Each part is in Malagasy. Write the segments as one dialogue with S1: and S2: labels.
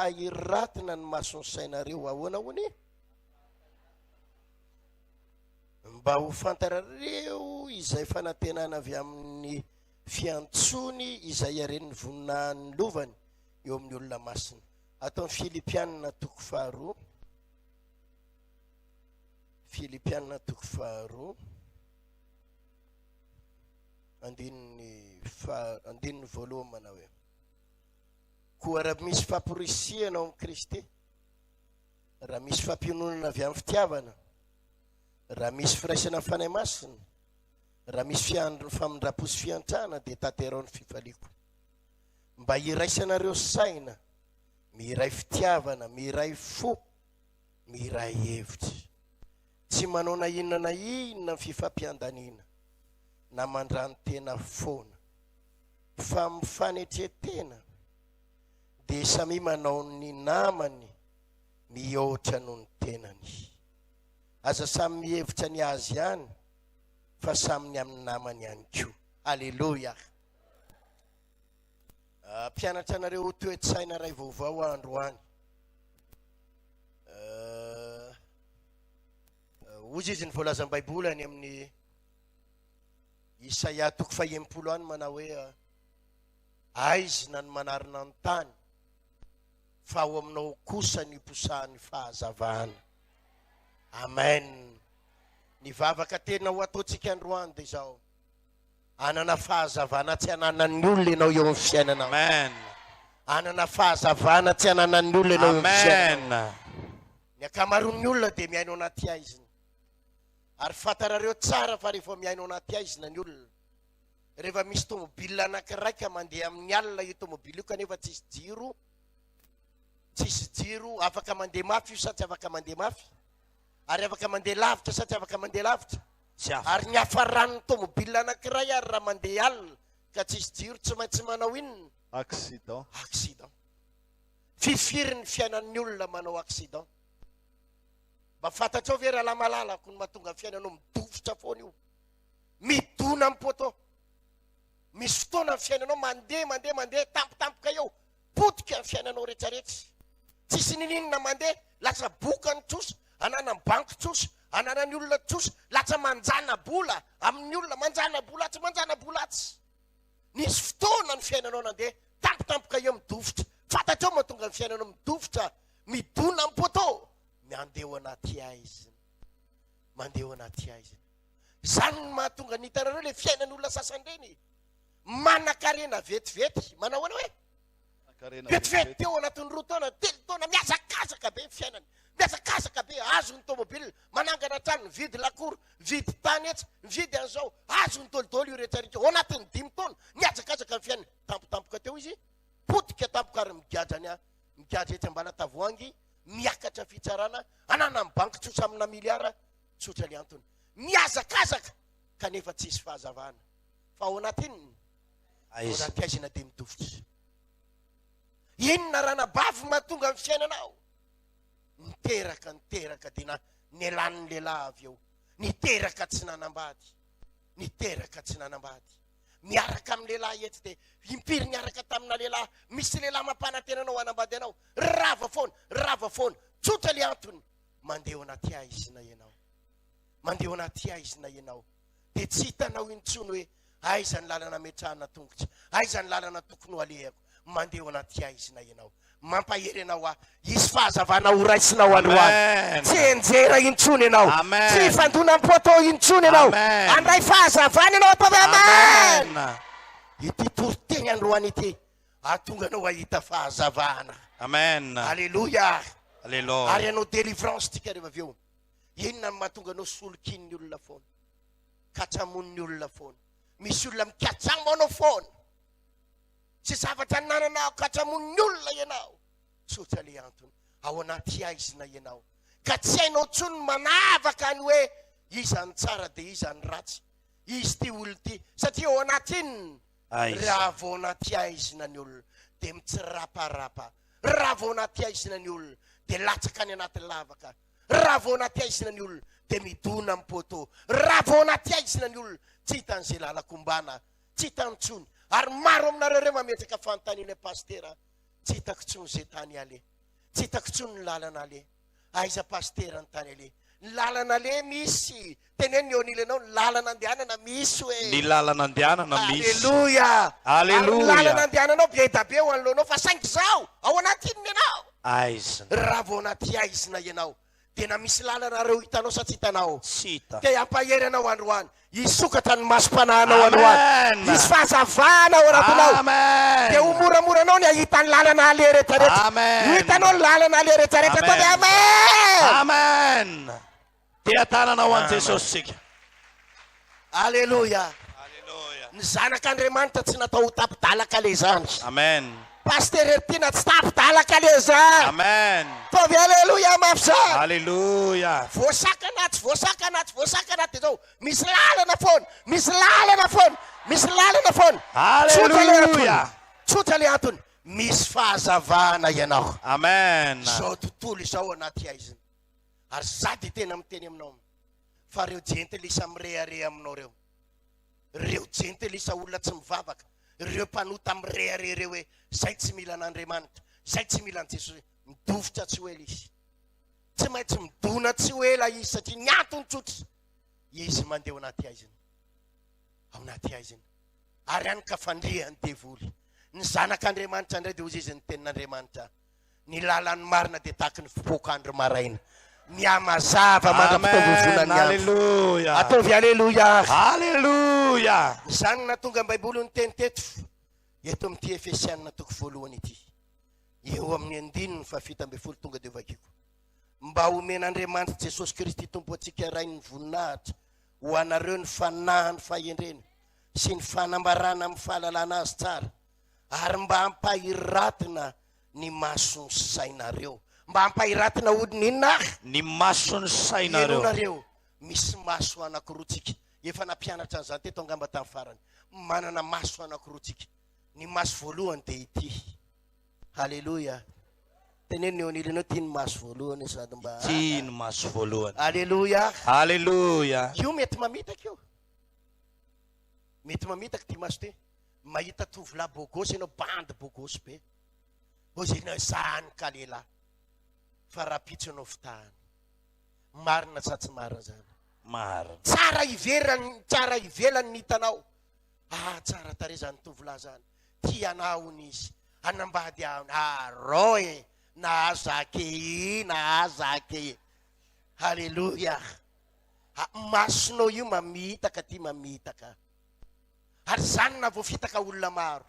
S1: hahiratina ny masony sainareo ahoana hony mba ho fantarareo izay fanantenana avy amin'ny fiantsony izay aren'ny voninahiny lovany eo amin'ny olona masina atao Filipianina toko faharoa Filipianina toko faharoa andininy voalohany manao hoe koa raha misy famporisiana ao amin'ny Kristy raha misy fampiononana avy amin'ny fitiavana raha misy firaisana fanahy masina raha misy famindra-posy fiantrana dia tanterao ny fifaliko mba iraisanareo saina miray fitiavana miray fo miray hevitra tsy manao na inona ny fifampiandanina na mandrany tena foana fa mifanetretena dia samy manao ny namany mihoatra noho ny tenany aza samy mihevitra ny azy ihany fa saminy amin'ny namany ihany koa alleluia mpianatra anareo toe-tsaina ray vaovao androany ozy izy ny voalazam-baibolany amin'ny Isaia toko 20 any manao hoe aizina ny manarina ny tany fa ao aminao kosa ny posahan'ny fahazavana amen ny vavaka tena ho ataontsika androany dia izao anana fahazavana tsy ananan'ny olona ianao eo amin'ny fiainana
S2: amen
S1: anana fahazavana tsy ananan'ny olona ianao eo amin'ny fiainana ny akamaroan'ny olona dia miaino anaty aizina ary fantarareo tsara fa rehefa miaino anaty aizina ny olona rehefa misy tomobile anankiray ka mandeha amin'ny alina io tomobile io kanefa tsisy jiro afaka mandeha mafy io sa tsy afaka mandeha mafy ary afaka mandeha lavitra sa tsy afaka mandeha lavitra ary ny hafaran'ny tomobile anankiray ary raha mandeha alina ka tsisy jiro tsy maintsy manao inona
S2: accident
S1: fifirin'ny fiainan'ny olona manao accident mba fantatrao ve raha malalako ny mahatonga fiainanao midofotra foana io midona amin'ny poto misy fotoana ny fiainanao mandeha tampotampoka eo potika ny fiainanao rehetrarehetra tsisy nininona mandeha lasa boka ny tsosa anana ny banky tsosa anana ny olona tsosa lasa manjana bola amin'ny olona manjana bola tsy manjana bola tsy nisy fotoana ny fiainanao nandeha tampotampoka eo midofotra fantatrao mahatonga ny fiainanao midofotra midona amin'ny poto mandeha anaty aizina zany ny mahatonga ny hitanareo le fiainan'olona sasany reny manan-karena vetivety manao ana hoe vetivety teo anatin'ny 2 taona 3 taona miazakazaka be fiainany miazakazaka be azo ny tomobile manangana trano mividy lakoro mividy tany etsy mividy an'izao azo ny tolitolo io rehetrarehetra ao anatin'ny 5 taona miazakazaka ny fiainany tampotampoka teo izy potika tampoka ary migadra etsy ambana tavoangy miakatra fitsarana anana amin'ny banky tsotra amina miliara tsotra le antony miazakazaka kanefa tsisy fahazavana fa ao anatiny anaty aizina dia midofotra inona raha nabavy mahatonga amin'ny fiainanao niteraka dia ny elan'ny lehilahy avy eo niteraka tsy nanambady miaraka amin'ny lehilahy etsy dia impiry niaraka tamina lehilahy misy lehilahy mampanantenanao anambady anao rava foana tsotra le antony mandeha anaty aizina ianao dia tsy hitanao intsony hoe aiza ny lalana metrahana tongotra aiza ny lalana tokony ho alehako mandeha anaty aizina ianao mampahery anao isy fahazavana ho raisinao androany tsy enjera intsony ianao tsy fandona amin'ny poto intsony ianao andray fahazavana ianao atao amen ity toriteny androany ity ahatonga anao ahita fahazavana
S2: amen
S1: alleluia
S2: alleluia
S1: ary anao délivrance tika rehefa avy eo inona ny mahatonga anao solokiny olona foana katsamon'ny olona foana misy olona mikatsamo anao foana tsy zavatra nananao katsamon'ny olona ianao tsotra le antony ao anaty aizina ianao ka tsy hainao tsony manavaka any hoe izany tsara dia izany ratsy izy ty olo ty satria ao anatiny raha vao anaty aizina ny olona dia mitsiraparapa raha vao anaty aizina ny olona dia latsaka ny anaty lavaka raha vao anaty aizina ny olona dia midona amin'ny poto raha vao anaty aizina ny olona tsy hitan'izay lalakombana tsy hitany tsony ary maro aminareo reo mametraka fanontaniana pastera tsy hitako tsony zay tany ale tsy hitako tsony ny lalana le aiza pastera ny tany ale ny lalana le misy teneny eo nilenao ny lalana andehanana misy hoe
S2: ny lalana andehanana misy.
S1: Alleluia.
S2: Alleluia.
S1: Ny lalana andehananao be da be ho anoloanao fa saingy zao ao anatin'ny ianao
S2: Aizina.
S1: raha vao anaty aizina ianao tena misy lalana reo hitanao sa tsy hitanao
S2: Sita.
S1: te ampahery anao androany isokatra ny masom-panahanao androany misy fahazavana ao anatinao
S2: Amen.
S1: de ho moramoranao ny ahita ny lalana ale rehetrarehetra
S2: Amen.
S1: hitanao ny lalana ale rehetrarehetra
S2: Amen.
S1: tao amen
S2: Amen. Tea tananao an Jesosy sika.
S1: alleluia
S2: Alleluia.
S1: ny zanak'Andriamanitra tsy natao ho tapidalaka le zany
S2: Amen.
S1: paster Ertina tsy tapidalaka le zany
S2: Amen.
S1: tovy alleluia mafy zany
S2: Alleluia.
S1: voasaka anaty zao misy lalana foana misy lalana foana misy lalana foana
S2: Alleluia.
S1: tsotra le antony misy fahazavana ianao
S2: Amen.
S1: zao tontolo izao anaty aiziny ary za de tena miteny aminao fa reo jentelisa mireare aminao reo jentelisa olona tsy mivavaka reo mpanota mireare reo hoe zay tsy mila an'Andriamanitra zay tsy mila an Jesosy midofotra tsy hoela izy tsy maintsy midona tsy hoela izy satria ny antony tsotra izy mandeha ao anaty aiziny ary any ka fandriany devoly ny zanak'Andriamanitra indray de ozy izy ny tenin'Andriamanitra ny lalan'ny marina de tahaky ny fipoakandro maraina miamazava mandra-pitaovovonany
S2: Alleluia.
S1: ataovy alleluia
S2: Alleluia.
S1: zany natonga baiboly ny teny teto eto amin'ity Efesianina toko voalohany ity eo amin'ny andininy fa 7 tonga de vakiko mba omen'Andriamanitra Jesosy Kristy tompo atsika ray ny voninahitra ho anareo ny fanahany fahendreny sy ny fanambarana amin'ny fahalalana azy tsara ary mba hampahiratina ny masony sainareo mba hampahiratina hodiny inona
S2: Ny masony sainareo.
S1: nareo misy maso anankiroatsika efa nampianatra an'izany teto angamba tamin'ny farany manana maso anankiroatsika ny maso voalohany de ity halleluia teneny eo anilenao tia ny maso voalohany sady mba
S2: Ty ny maso voalohany.
S1: halleluia
S2: Alleluia.
S1: io mety mamitaka io mety mamitaka ty maso ty mahita tovolahy bogosy ianao bandy bogosy be ozy ianao zany ka lehilahy fa raha pitso anao fitahany marina sa tsy marina zany
S2: Marina.
S1: tsara ivelany ny hitanao tsara tare zany tovolahy zany tianaony izy anambady roe na azake halleluia masonao io mamitaka ty mamitaka ary zany na voafitaka olona maro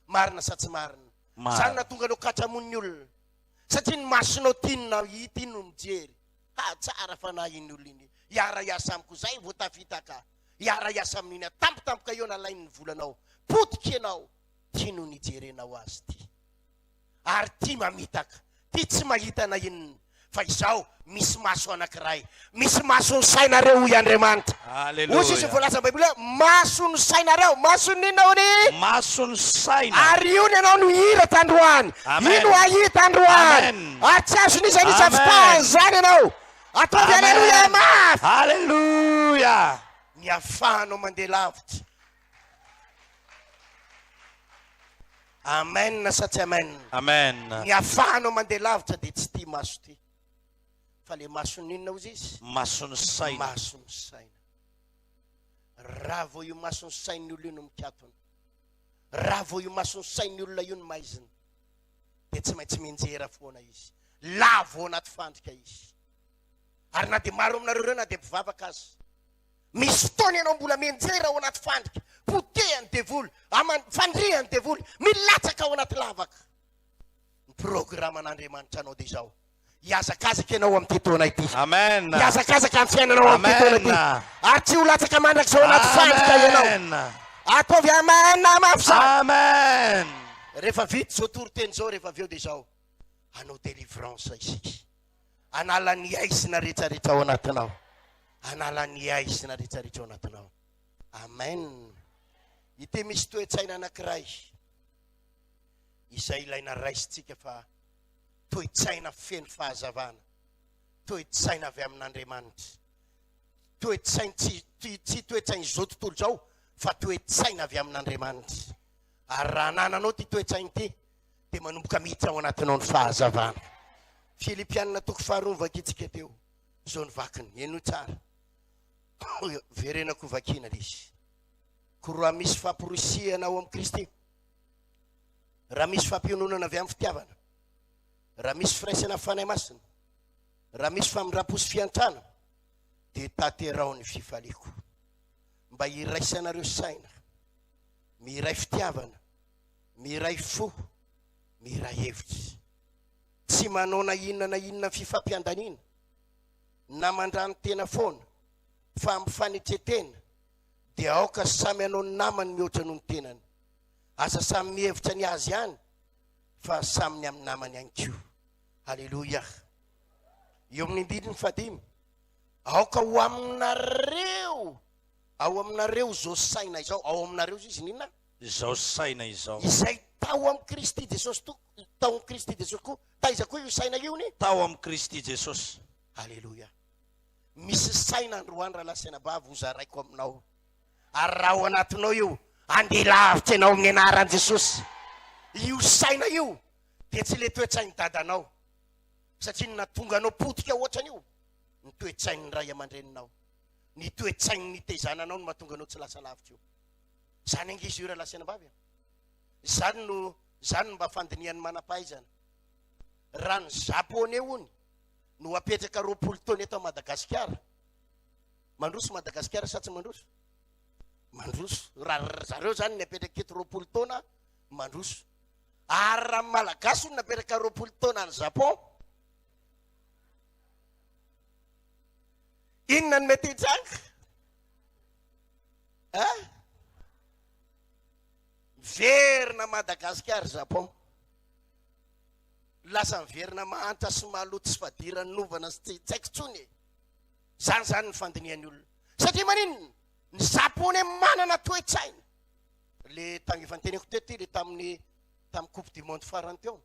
S1: marina sa tsy marina zany na tonga anao katramon'ny olona satria ny masonao tinona ity no mijery tsara fanahy iny olona iny iara iasa amiko zay vo tafitaka iara iasa amin'iny tampotampoka eo nalainy ny volanao potika ianao ty no nijerenao azy ty ary ty mamitaka ty tsy mahita na inona fa izao misy maso anankiray misy masony sainareo i Andriamanitra ozy izy voalaza baiboly masony sainareo masony inona ony
S2: Masony saina.
S1: ary io ny anao no hirata androany ino ahita androany ary tsy azon'izy anisy fitahany zany ianao ataovy alleluia mafy
S2: Alleluia.
S1: ny afahanao mandeha lavitra amen na sa tsy amen
S2: Amen.
S1: ny afahanao mandeha lavitra de tsy ty maso ty fa le masony inona ozy izy
S2: Masony saina.
S1: masony saina raha vo io masony sain'ny olona io no mikatony raha vo io masony sain'ny olona io no maiziny de tsy maintsy menjera foana izy lavo anaty fandrika izy ary na de maro aminareo reo na de mpivavaka azy misy fotoana ianao mbola menjera ao anaty fandrika potehany devoly fandriany devoly milatsaka ao anaty lavaka ny programan'Andriamanitra anao de zao iazakazaka ianao amin'ity taona ity
S2: Amen.
S1: iazakazaka amin'ny fiainanao amin'ity taona ity
S2: Amen.
S1: ary tsy ho latsaka mandrak'izao anaty fandrika ianao
S2: Amen.
S1: ataovy amen mafy zany
S2: Amen.
S1: rehefa vita zao tory-teny zao rehefa avy eo de zao anao délivrance isika anala ny aizina rehetrarehetra ao anatinao anala ny aizina rehetrarehetra ao anatinao amen ity misy toe-tsaina anankiray izay ilaina raisitsika fa toe-tsaina feno fahazavana toe-tsaina avy amin'Andriamanitra toe-tsaina tsy toe-tsaina zao tontolo zao fa toe-tsaina avy amin'Andriamanitra ary raha nananao ty toe-tsaina ty de manomboka miditra ao anatinao ny fahazavana Filipianina toko faharoa vakitsika teo. Zao ny vakiny, eno tsara. Verenako vakina izy. Koa misy famporisiana ao amin'ny Kristy. Raha misy fampiononana avy amin'ny fitiavana. Raha misy firaisana fanahy masina. Raha misy famindraposy fiantrana. Dia taterao ny fifaliako. Mba iraisanareo saina. Miray fitiavana. Miray fo. Miray hevitra. Tsy manao na inona fifampiandanina. Na mandrano tena foana. Fa ampifanitretena. Dia aoka samy anao namany mihoatra noho ny tenany. Asa samy mihevitra ny azy ihany. Fa samy amin'ny namany ihany koa. Halleluja. Eo amin'ny andininy fadimy. Aoka ho aminareo. Ao aminareo zao saina izao. Ao aminareo izy nina?
S2: Izao saina izao.
S1: Izay tao amin'ny Kristy Jesosy to. Tao amin'ny Kristy Jesosy koa. Taiza koa io saina io ni?
S2: Tao amin'ny Kristy Jesosy.
S1: Halleluja. Misy saina androany raha lasena bavy ho zaraiko aminao. Ary raha ao anatinao io, andeha lavitra ianao amin'ny anaran'i Jesosy. Io saina io, dia tsy le toe-tsainy dadanao. Satria natonga anao potika ohatrany io. Ny toe-tsainy ray aman-dreninao. Ny toe-tsainy ny tezananao no mahatonga anao tsy lasa lavitra io. Zany angizy io raha lasena bavy. Zany mba fandinian'ny manam-pahaizana. Raha ny Japonais hony no apetraka 20 taona eto Madagasikara. Mandroso Madagasikara sa tsy mandroso? Mandroso. Raha zareo zany ny apetraka eto 20 taona mandroso. Ary raha malagasy no napetraka 20 taona ny Japon. Inona ny mety hitranga? Verina Madagasikara Japon. Lasa verina mahantra sy maloto sy fadirany novana sy tsy haiko tsony. Zany ny fandinian'ny olona. Satria maninona? Ny Japonais manana toe-tsaina. Le tany efa nyteneko teto le tamin'ny Coupe du Monde farany teo.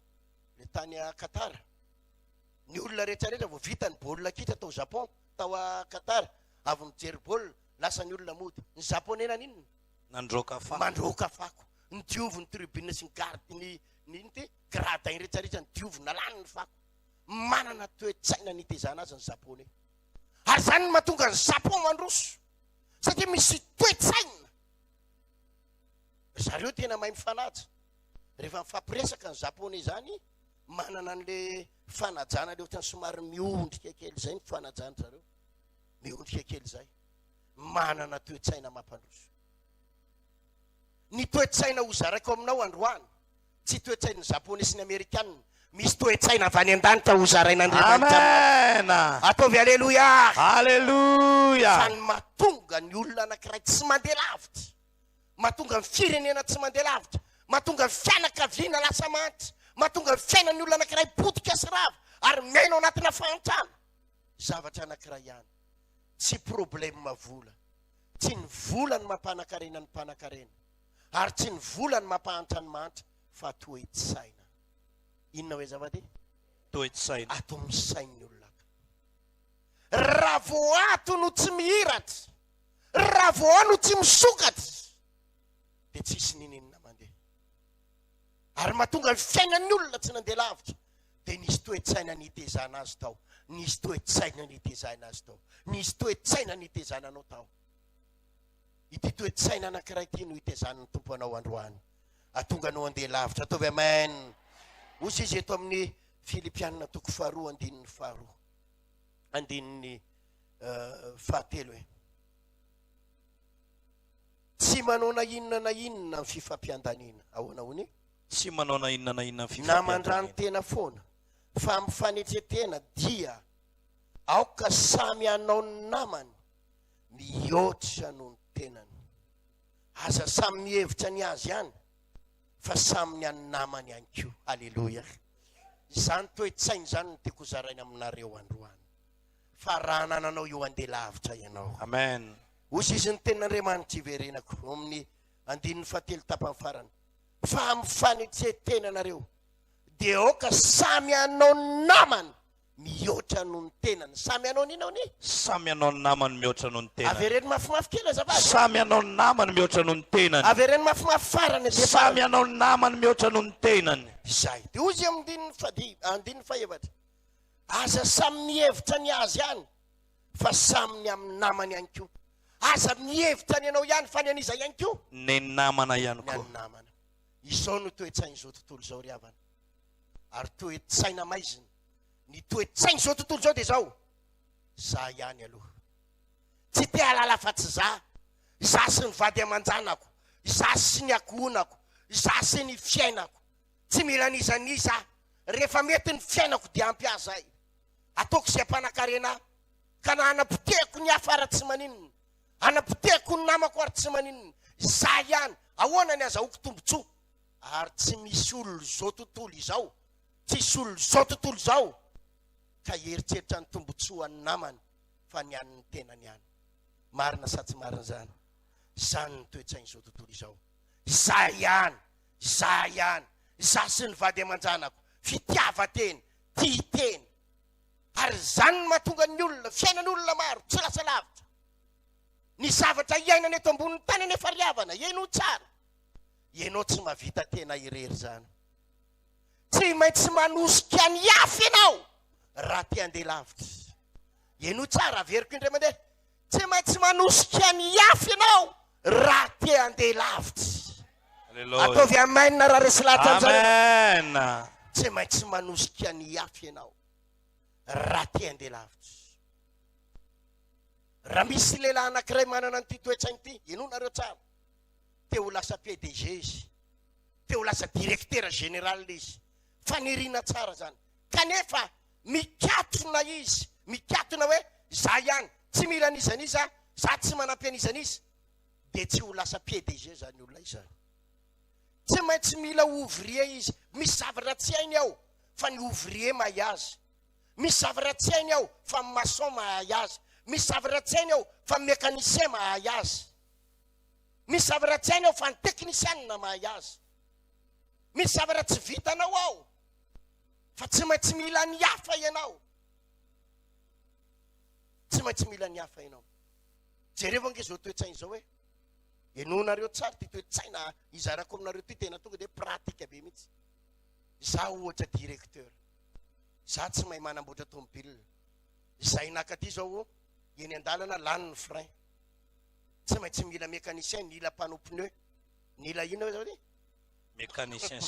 S1: Le tany a Qatar. Ny olona rehetrarehetra vao vita ny baolina kitra tao Japon, tao a Qatar, avy mijery baolina, lasa ny olona mody. Ny Japonais naninona?
S2: Nandroka fako.
S1: Mandroka fako. Ny diovy ny tribune sy ny garde ny gradin rehetrarehetra ny diovy nalany ny fako. Manana toe-tsaina ny tezana azy ny Japonais. Ary zany mahatonga ny Japon mandroso. Satria misy toe-tsaina. Zareo tena mahay mifanaja. Rehefa mifampiresaka ny Japonais zany, manana an'le fanajana le ohatrany somary miondrika kely zay ny fanajana zareo. Miondrika kely zay. Manana toe-tsaina mampandroso. Ny toe-tsaina ho zaraiko aminao androany. Tsy toe-tsaina ny Japonais sy ny Amerikanina. Misy toe-tsaina avy any an-danitra ho zarain'Andriamanitra.
S2: Amen.
S1: Ataovy alleluia.
S2: Alleluia.
S1: Fa ny mahatonga ny olona anankiray tsy mandeha lavitra. Mahatonga ny firenena tsy mandeha lavitra. Mahatonga ny fianakaviana lasa mantry. Mahatonga ny fiainan'ny olona anankiray potika sy rava. Ary miaina ao anatina fahantrana. Zavatra anankiray ihany. Tsy problème vola. Tsy ny vola ny mampanankarena ny mpanankarena. Ary tsy ny vola ny mampahantra ny mantra. Fa toe-tsaina. Inona hoe zavady?
S2: Toe-tsaina.
S1: Ato amin'ny sain'ny olona. Raha vao ato no tsy mihiratra. Raha vao no tsy misokatra. Dia tsisy ninina mandeha. Ary mahatonga ny fiainan'ny olona tsy nandeha lavitra. Dia nisy toe-tsaina nitezana azy tao. Nisy toe-tsaina nitezana azy tao. Nisy toe-tsaina nitezana anao tao. Ity toe-tsaina anankiray ity no itezan'ny tompo anao androany. Atonga anao andeha lavitra. Ataovy amen. Osy izy eto amin'ny Filipianina toko faharoa andininy faharoa. Andininy fahatelo hoe. Tsy manao na inona ny fifampiandanina. Ahoana hony?
S2: Tsy manao na inona ny
S1: Na
S2: fifampiandanina.
S1: mandrano tena foana. Fa mifanetretena dia aoka samy anao ny namany mihoatra noho ny tenany. Aza samy mihevitra ny azy ihany. Fa samy ny an'ny namany ihany koa. Alleluia. Zany toe-tsaina zany no tiako zaraina aminareo androany. Fa raha anananao io andeha lavitra ianao.
S2: Amen.
S1: Osy izy ny tenan'Andriamanitra iverenako amin'ny andininy fahatelo tapany farany. Fa mifanetretena nareo. Dia aoka samy anao ny namany mihoatra noho ny tenany. Samy anao ninao ni?
S2: Samy anao ny namany mihoatra noho ny tenany.
S1: Avereny mafimafy kely azavady.
S2: Samy anao ny namany mihoatra noho ny tenany.
S1: Avereny mafimafy farany.
S2: Samy anao ny namany mihoatra noho ny tenany.
S1: Zay. Dia ozy andininy fahaefatra. aza samy mihevitra ny azy ihany fa saminy amin'ny namany ihany koa. Aza mihevitra ny ianao ihany fa ny aniza ihany koa
S2: ny namana ihany
S1: ny
S2: koa.
S1: any namana. Izao no toe-tsainy zao tontolo zao ry havana. Ary toe-tsaina maizina ny toe-tsainy zao tontolo zao dia zao, za ihany aloha. Tsy te halala fa tsy za sy ny vady aman-janako, za sy ny akohonako, za sy ny fiainako. Tsy mila nizaniza, rehefa mety ny fiainako dia ampy azy ahy. Ataoko izay mpanankarena ka na anapoteko ny hafa ary tsy maninona, anapoteko ny namako ary tsy maninona. Za ihany ahoana ny azahoako tombotsoa. Ary tsy misy olona zao tontolo izao, tsisy olona zao tontolo zao ka heritreritra ny tombotsoa ny namany fa ny an'ny tenany ihany. Marina sa tsy marina zany? Zany ny toe-tsainy zao tontolo izao. Za ihany, za sy ny vady aman-janako, fitiavan-teny, tia-teny. Ary zany no mahatonga ny olona, fiainan'olona maro, tsy lasa lavitra. Ny zavatra iainana eto ambonin'ny tany anefa ry havana, ianao tsara. Ianao tsy mahavita tena irery zany. Tsy maintsy manosika ny hafa ianao raha te handeha lavitra. Ianao tsara, averiko indray mandeha. Tsy maintsy manosika ny hafa ianao raha te handeha lavitra. Ataovy amen raha resy lahatra amin'izay.
S2: Amen.
S1: Tsy maintsy manosika ny hafa ianao raha te handeha lavitra. Raha misy lehilahy anankiray manana an'ity toe-tsainy ity, ianao nareo tsara. Te ho lasa PDG izy, te ho lasa directeur général izy, fanirina tsara zany. Kanefa mikatona izy, mikatona hoe za ihany, tsy mila anizaniza, za tsy manampy anizaniza, dia tsy ho lasa PDG zany olona izany. Tsy maintsy mila ouvrier izy. Misy zavatra tsy hainy ao fa ny ouvrier mahay azy. Misy zavatra tsy hainy ao fa ny maçon mahay azy. Misy zavatra tsy hainy ao fa ny mécanicien mahay azy. Misy zavatra tsy hainy ao fa ny technicien mahay azy. Misy zavatra tsy vitanao ao fa tsy maintsy mila ny hafa ianao. Tsy maintsy mila ny hafa ianao. Jereo ange zao toe-tsainy zao hoe ianao nareo tsara ty toe-tsaina izarako aminareo ty tena tonga dia pratika be mihitsy. Za ohatra directeur, za tsy mahay manamboatra tomobile. Zay nakaty zao eny an-dalana lany ny frein. Tsy maintsy mila mécanicien, nila panneau pneu, nila ino zao ty?
S2: Mécanicien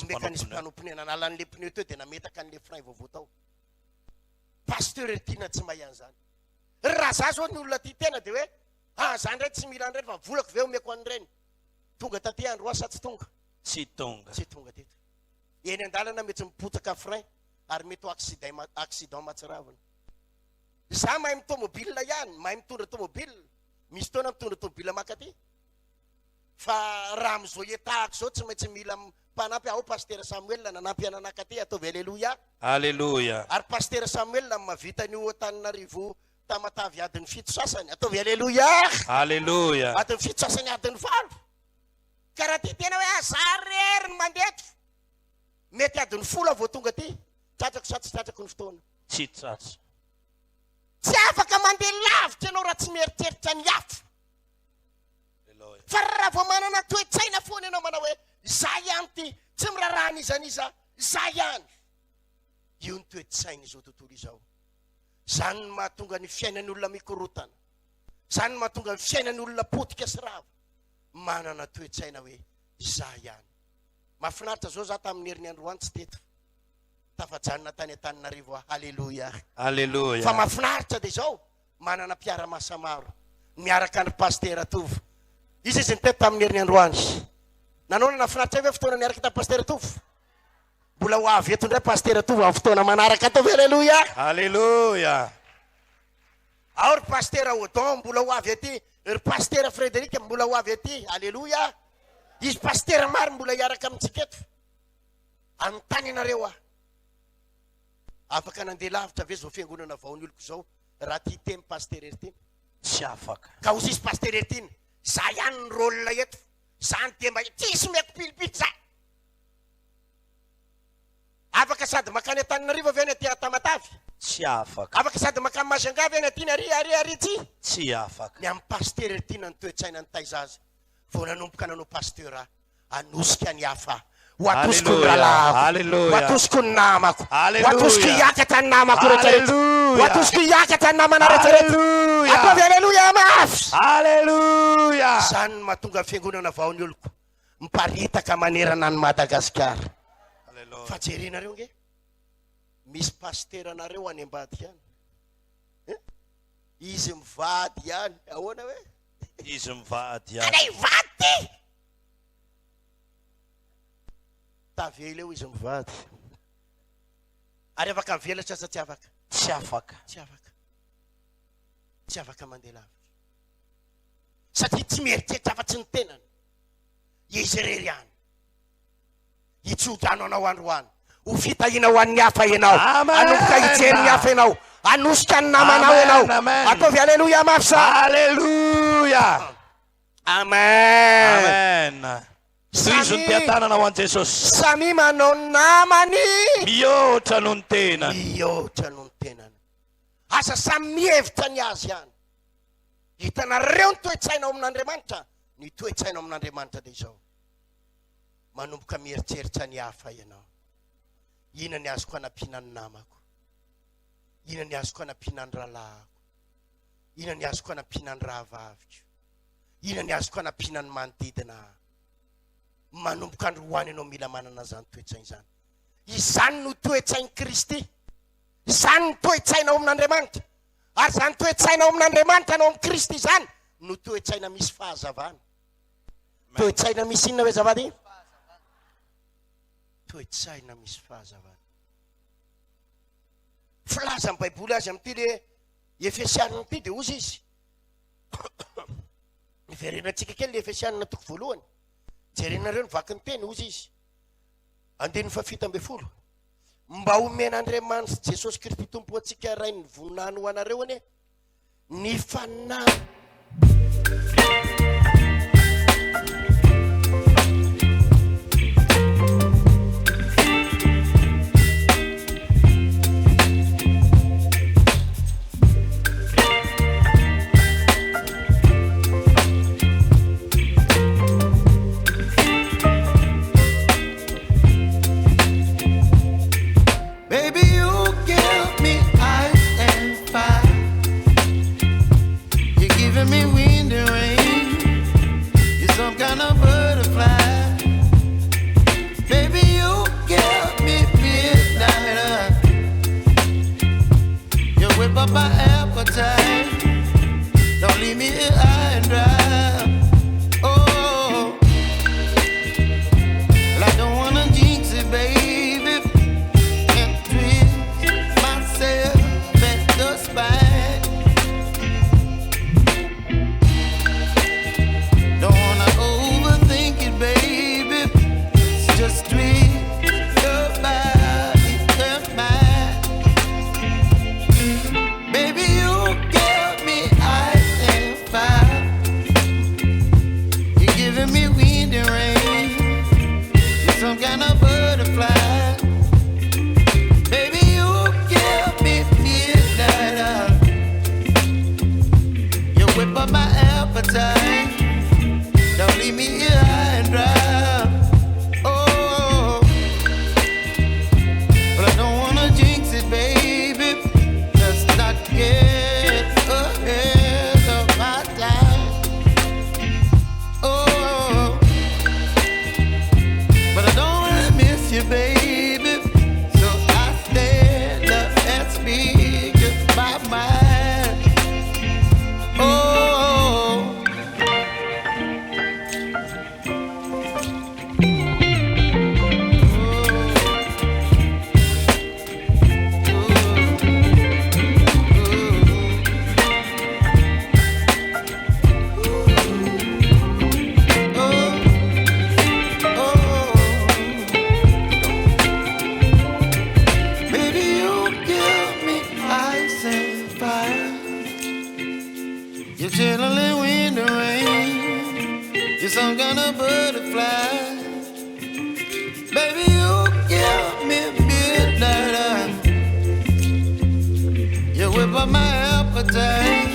S1: panneau pneu, nanala an'le pneu teo dia nametaka an'le frein vaovao tao. Pasteur tiana tsy mahay an'izany. Raha za zao ny olona ty tena dia hoe zany ndray tsy mila andray fa volako ve omeko an'ireny. Tonga taty andro asa tsy tonga? Tsy tonga teto. Eny an-dalana mety mipotaka frein ary mety ho accident mahatsiravina. Za mahay mitômôbile ihany, mahay mitondra tômôbile. Misy taona mitondra tômôbile makaty. Fa raha amin'izao etahako zao tsy maintsy mila mpanampy. Ao pasteur Samuel nanampy ananakaty, ataovy alleluia.
S2: Alleluia.
S1: Ary pasteur Samuel mavita ny Antananarivo tamatavy adiny 7 sasany, ataovy alleluia.
S2: Alleluia.
S1: Adiny 7 sasany adiny 8. Karaha ty tena hoe za rery mandeto. Mety adiny 10 vao tonga ty. Tratrako sa tsy tratrako ny fotoana?
S2: Tsy tratrako.
S1: Tsy afaka mandeha lavitra ianao raha tsy mieritreritra ny hafa. Fa raha vao manana toe-tsaina foana ianao manao hoe za ihany ty, tsy miraraha anizaniza, za ihany. Io ny toe-tsaina izao tontolo izao. Zany ny mahatonga ny fiainan'ny olona mikorotana. Zany ny mahatonga ny fiainan'ny olona potika sy rava. Manana toe-tsaina hoe za ihany. Mahafinaritra zao za tamin'ny herin'ny androany tsy teto. Tafajanona tany Antananarivo. Alleluia.
S2: Alleluia.
S1: Fa mahafinaritra dia zao manana mpiara-masa maro. Miaraka ny pasteur Tovo. Izy izy ny teto tamin'ny herin'ny androany. Nanao nafinaritra hoe fotoana niaraka tamin'ny pasteur Tovo. Mbola ho avy eto indray pasteur Tovo amin'ny fotoana manaraka ataovy alleluia.
S2: Alleluia.
S1: Ao ry pasteur Odon mbola ho avy ety. Ry pasteur Frédéric mbola ho avy ety. Alleluia. Izy pasteur maro mbola hiaraka amintsika eto. Amin'ny tany ianareo afaka nandeha lavitra ve zao fiangonana vaon'ny oloko zao raha ty temy pasteur Ertiny?
S2: Tsy afaka.
S1: Ka ho sisy pasteur Ertiny, za ihany ny rôlina eto. Za ny temba eto. Tsisy meko pilipily za. Afaka sady makany Antananarivo avy any aty Tamatavy?
S2: Tsy afaka.
S1: Afaka sady makany Majunga avy any aty ary tsy?
S2: Tsy afaka.
S1: Ny amin'ny pasteur Ertiny ny toe-tsaina ny taizazy. Vao nanomboka nanao pasteur anosika ny hafa. Atosiko ny ralako, atosiko ny namako, atosiko hiakatra ny namako rehetrarehetra, atosiko hiakatra ny namana rehetrarehetra. Ataovy aleluia mafy.
S2: Aleluia.
S1: Zany no mahatonga fiangonana vao ny oloko miparitaka manerana ny Madagasikara. Fa jerenareo nge misy pasteranareo any ambadika any, izy mivady any. Ahoana hoe
S2: izy mivady any?
S1: Anay vady tavela eo izy mivady. Ary afaka mivelatra sa tsy afaka?
S2: Tsy afaka.
S1: Tsy afaka. Tsy afaka mandeha lavitra satria tsy mieritreritra afa-tsy ny tenany. Izy rery any hitsodrano anao androany, ho fitahina ho an'ny hafa ianao, anomboka hijery ny hafa ianao, anosika ny namanao ianao. Ataovy aleluia mafy sa?
S2: Aleluia.
S1: Amen.
S2: Izy teatanana ho an Jesosy.
S1: Samy manao namany
S2: mihoatra noho ny tenany.
S1: Mihoatra noho ny tenany. Asa samy mihevitra ny azy ihany. Hitanareo ny toe-tsainao amin'Andriamanitra. Ny toe-tsainao amin'Andriamanitra dia izao: manomboka mieritreritra ny hafa ianao. Ina ny azoko hanampiana ny namako, ina ny azoko hanampiana ny ralahako, ina ny azoko hanampiana ny rahavaviko, ina ny azoko hanampiana ny manodidina. Manomboka androany ianao mila manana zany toe-tsainy zany. Izany no toe-tsainy Kristy, izany no toe-tsainao amin'Andriamanitra. Ary zany toe-tsainao amin'Andriamanitra anao amin'ny Kristy zany no toe-tsaina misy fahazavana. Toe-tsaina misy inona hoe zavady? Toe-tsaina misy fahazavana. Filaza amin'ny Baiboly azy amin'ity le Efesianina ity dia ozy izy. Verenantsika kely le Efesianina toko voalohany. Jerenareo ny vaky ny teny ozy izy. Andiny fa-7 mba omen'Andriamanitra Jesosy Kristy tompo antsika ray ny voninahiny ho anareo anie ny fanany.
S3: Whip up my appetite.